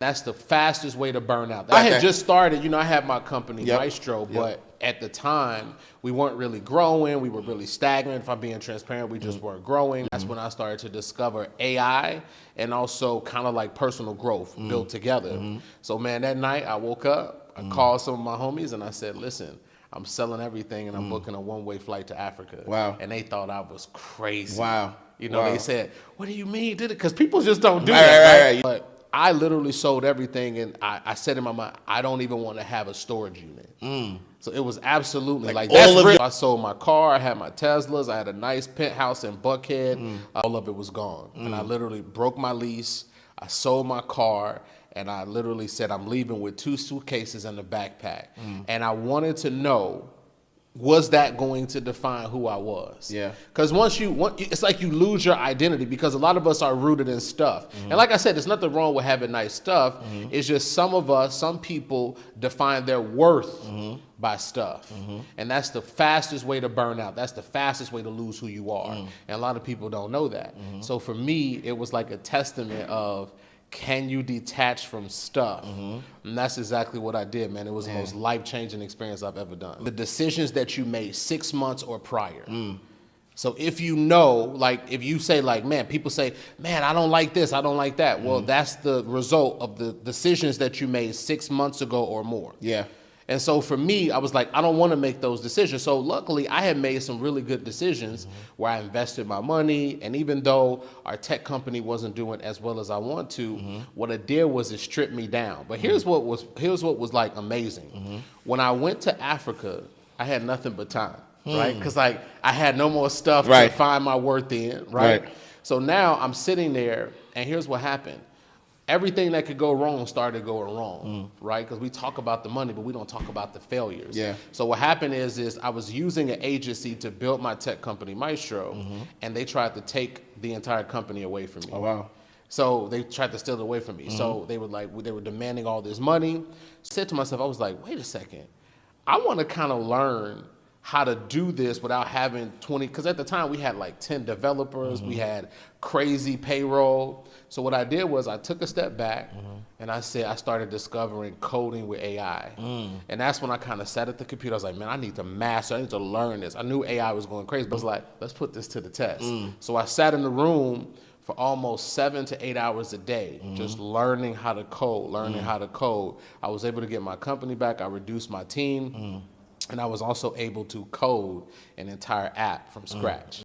That's the fastest way to burn out. I had just started, I had my company, Maestro, but at the time, we weren't really growing. We were really stagnant. If I'm being transparent, we just weren't growing. That's when I started to discover AI and also kind of like personal growth built together. So man, that night I woke up, I called some of my homies and I said, listen, I'm selling everything and I'm booking a one-way flight to Africa. Wow. And they thought I was crazy. Wow. They said, what do you mean? Did it? Because people just don't do that. Right? But I literally sold everything, and I said in my mind, I don't even want to have a storage unit. So it was absolutely like that's real. I sold my car, I had my Teslas, I had a nice penthouse in Buckhead. All of it was gone. And I literally broke my lease, I sold my car, and I literally said I'm leaving with 2 suitcases and a backpack. And I wanted to know, was that going to define who I was? Yeah. Because it's like you lose your identity, because a lot of us are rooted in stuff. And like I said, there's nothing wrong with having nice stuff. It's just some people define their worth by stuff. And that's the fastest way to burn out. That's the fastest way to lose who you are. And a lot of people don't know that. So for me, it was like a testament of, can you detach from stuff? And that's exactly what I did, man. It was the most life-changing experience I've ever done. The decisions that you made 6 months or prior. So if you know, like if you say like, man, people say, man, I don't like this, I don't like that. Well, that's the result of the decisions that you made 6 months ago or more. Yeah. And so for me, I was like, I don't want to make those decisions. So luckily, I had made some really good decisions where I invested my money. And even though our tech company wasn't doing as well as I want to, what it did was it stripped me down. But here's what was like amazing. When I went to Africa, I had nothing but time, right? Because like I had no more stuff to find my worth in, right? So now I'm sitting there, and here's what happened. Everything that could go wrong started going wrong, right? Because we talk about the money, but we don't talk about the failures. Yeah. So what happened is I was using an agency to build my tech company, Maestro, and they tried to take the entire company away from me. Oh, wow. So they tried to steal it away from me. So they were demanding all this money. I said to myself, I was like, wait a second. I want to kind of learn how to do this without having 20, because at the time we had like 10 developers, we had crazy payroll. So what I did was I took a step back and I started discovering coding with AI. And that's when I kind of sat at the computer. I was like, man, I need to learn this. I knew AI was going crazy, but I was like, let's put this to the test. So I sat in the room for almost 7 to 8 hours a day, just learning how to code, I was able to get my company back. I reduced my team. And I was also able to code an entire app from scratch.